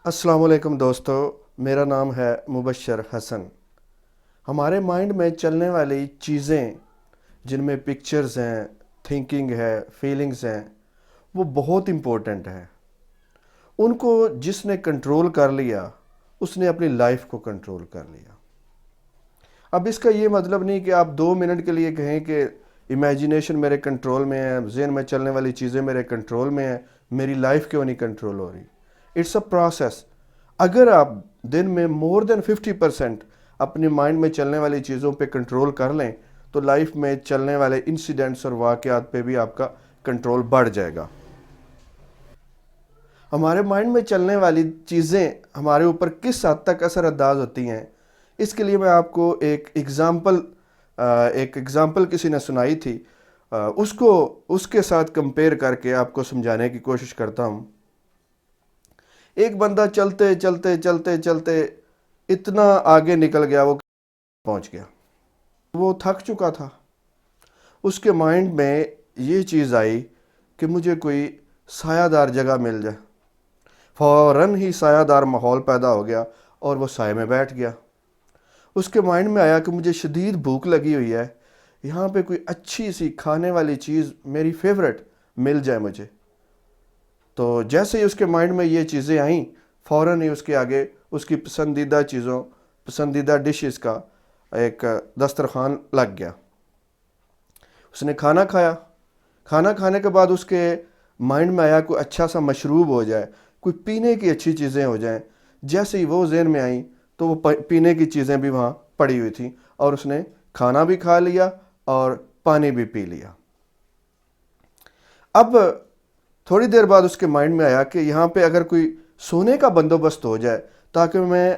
السلام علیکم دوستو، میرا نام ہے مبشر حسن۔ ہمارے مائنڈ میں چلنے والی چیزیں جن میں پکچرز ہیں، تھنکنگ ہے، فیلنگز ہیں، وہ بہت امپورٹنٹ ہیں۔ ان کو جس نے کنٹرول کر لیا اس نے اپنی لائف کو کنٹرول کر لیا۔ اب اس کا یہ مطلب نہیں کہ آپ 2 منٹ کے لیے کہیں کہ امیجنیشن میرے کنٹرول میں ہے، ذہن میں چلنے والی چیزیں میرے کنٹرول میں ہیں، میری لائف کیوں نہیں کنٹرول ہو رہی۔ It's a process. اگر آپ دن میں مور دین 50% اپنی مائنڈ میں چلنے والی چیزوں پہ کنٹرول کر لیں تو لائف میں چلنے والے انسیڈنٹس اور واقعات پہ بھی آپ کا کنٹرول بڑھ جائے گا۔ ہمارے مائنڈ میں چلنے والی چیزیں ہمارے اوپر کس حد تک اثر انداز ہوتی ہیں، اس کے لیے میں آپ کو ایک ایگزامپل کسی نے سنائی تھی، اس کو اس کے ساتھ کمپیئر کر کے آپ کو سمجھانے کی کوشش کرتا ہوں۔ ایک بندہ چلتے چلتے چلتے چلتے اتنا آگے نکل گیا، وہ پہنچ گیا، وہ تھک چکا تھا۔ اس کے مائنڈ میں یہ چیز آئی کہ مجھے کوئی سایہ دار جگہ مل جائے۔ فوراً ہی سایہ دار ماحول پیدا ہو گیا اور وہ سائے میں بیٹھ گیا۔ اس کے مائنڈ میں آیا کہ مجھے شدید بھوک لگی ہوئی ہے، یہاں پہ کوئی اچھی سی کھانے والی چیز میری فیورٹ مل جائے مجھے۔ تو جیسے ہی اس کے مائنڈ میں یہ چیزیں آئیں، فوراً ہی اس کے آگے اس کی پسندیدہ چیزوں، پسندیدہ ڈشز کا ایک دسترخوان لگ گیا۔ اس نے کھانا کھایا۔ کھانا کھانے کے بعد اس کے مائنڈ میں آیا کوئی اچھا سا مشروب ہو جائے، کوئی پینے کی اچھی چیزیں ہو جائیں۔ جیسے ہی وہ ذہن میں آئیں تو وہ پینے کی چیزیں بھی وہاں پڑی ہوئی تھیں، اور اس نے کھانا بھی کھا لیا اور پانی بھی پی لیا۔ اب تھوڑی دیر بعد اس کے مائنڈ میں آیا کہ یہاں پہ اگر کوئی سونے کا بندوبست ہو جائے، تاکہ میں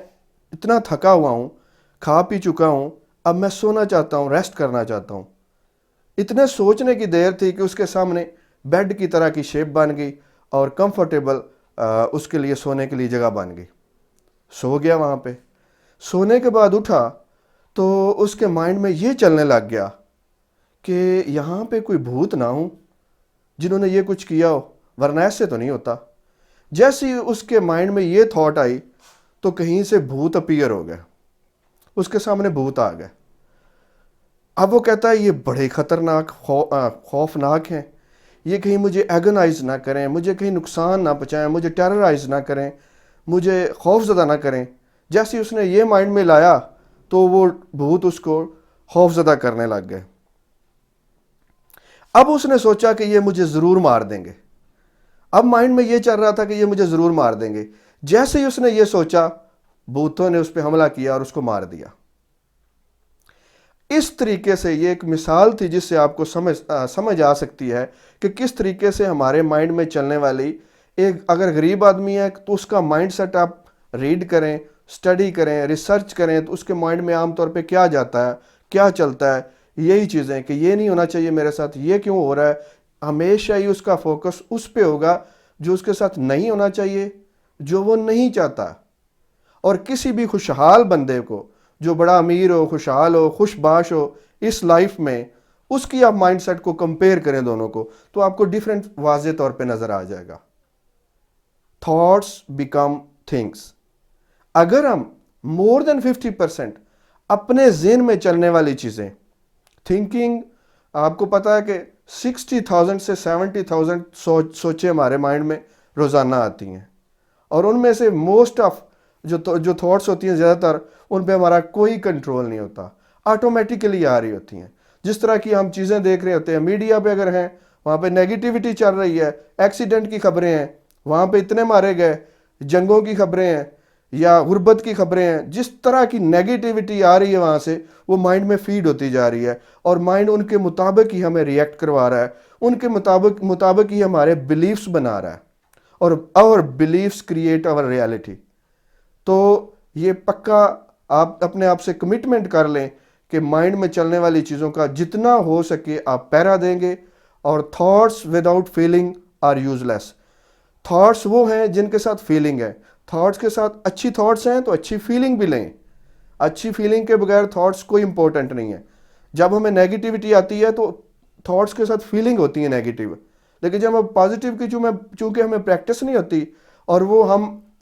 اتنا تھکا ہوا ہوں، کھا پی چکا ہوں، اب میں سونا چاہتا ہوں، ریسٹ کرنا چاہتا ہوں۔ اتنے سوچنے کی دیر تھی کہ اس کے سامنے بیڈ کی طرح کی شیپ بن گئی اور کمفرٹیبل اس کے لیے سونے کے لیے جگہ بن گئی۔ سو گیا وہاں پہ۔ سونے کے بعد اٹھا تو اس کے مائنڈ میں یہ چلنے لگ گیا کہ یہاں پہ کوئی بھوت نہ ہوں جنہوں نے یہ کچھ کیا ہو، ورنہ ایسے تو نہیں ہوتا۔ جیسے ہی اس کے مائنڈ میں یہ تھاٹ آئی تو کہیں سے بھوت اپیئر ہو گئے، اس کے سامنے بھوت آ گئے۔ اب وہ کہتا ہے یہ بڑے خطرناک خوفناک ہیں، یہ کہیں مجھے ایگنائز نہ کریں، مجھے کہیں نقصان نہ پہنچائیں، مجھے ٹیررائز نہ کریں، مجھے خوف زدہ نہ کریں۔ جیسے اس نے یہ مائنڈ میں لایا تو وہ بھوت اس کو خوف زدہ کرنے لگ گئے۔ اب اس نے سوچا کہ یہ مجھے ضرور مار دیں گے۔ اب مائنڈ میں یہ چل رہا تھا کہ یہ مجھے ضرور مار دیں گے۔ جیسے ہی اس نے یہ سوچا، بھوتوں نے اس پہ حملہ کیا اور اس کو مار دیا۔ اس طریقے سے یہ ایک مثال تھی جس سے آپ کو سمجھ آ سکتی ہے کہ کس طریقے سے ہمارے مائنڈ میں چلنے والی اگر غریب آدمی ہے تو اس کا مائنڈ سیٹ آپ ریڈ کریں، سٹڈی کریں، ریسرچ کریں تو اس کے مائنڈ میں عام طور پہ کیا جاتا ہے، کیا چلتا ہے، یہی چیزیں کہ یہ نہیں ہونا چاہیے میرے ساتھ، یہ کیوں ہو رہا ہے۔ ہمیشہ ہی اس کا فوکس اس پہ ہوگا جو اس کے ساتھ نہیں ہونا چاہیے، جو وہ نہیں چاہتا۔ اور کسی بھی خوشحال بندے کو جو بڑا امیر ہو، خوشحال ہو، خوش باش ہو اس لائف میں، اس کی آپ مائنڈ سیٹ کو کمپیئر کریں دونوں کو تو آپ کو ڈیفرنٹ واضح طور پہ نظر آ جائے گا۔ Thoughts become things. اگر ہم مور دین 50% اپنے ذہن میں چلنے والی چیزیں، تھنکنگ، آپ کو پتا ہے کہ 60,000 سے 70,000 سوچیں ہمارے مائنڈ میں روزانہ آتی ہیں، اور ان میں سے موسٹ آف جو تھاٹس ہوتی ہیں زیادہ تر ان پہ ہمارا کوئی کنٹرول نہیں ہوتا، آٹومیٹیکلی آ رہی ہوتی ہیں۔ جس طرح کی ہم چیزیں دیکھ رہے ہوتے ہیں، میڈیا پہ اگر ہیں وہاں پہ نیگیٹیوٹی چل رہی ہے، ایکسیڈنٹ کی خبریں ہیں، وہاں پہ اتنے مارے گئے، جنگوں کی خبریں ہیں یا غربت کی خبریں ہیں، جس طرح کی نیگیٹیوٹی آ رہی ہے وہاں سے وہ مائنڈ میں فیڈ ہوتی جا رہی ہے، اور مائنڈ ان کے مطابق ہی ہمیں ریئیکٹ کروا رہا ہے، ان کے مطابق ہی ہمارے بلیفز بنا رہا ہے، اور our beliefs create our reality۔ تو یہ پکا آپ اپنے آپ سے کمٹمنٹ کر لیں کہ مائنڈ میں چلنے والی چیزوں کا جتنا ہو سکے آپ پیرا دیں گے، اور thoughts without feeling are useless. Thoughts وہ ہیں جن کے ساتھ فیلنگ ہے، تھاٹس کے ساتھ اچھی تھاٹس ہیں تو اچھی فیلنگ بھی لیں، اچھی فیلنگ کے بغیر تھاٹس کوئی امپورٹنٹ نہیں ہے۔ جب ہمیں نیگیٹیوٹی آتی ہے تو تھاٹس کے ساتھ فیلنگ ہوتی ہے نیگیٹیو، لیکن جب ہم پازیٹیو کی چونکہ ہمیں پریکٹس نہیں ہوتی اور وہ ہم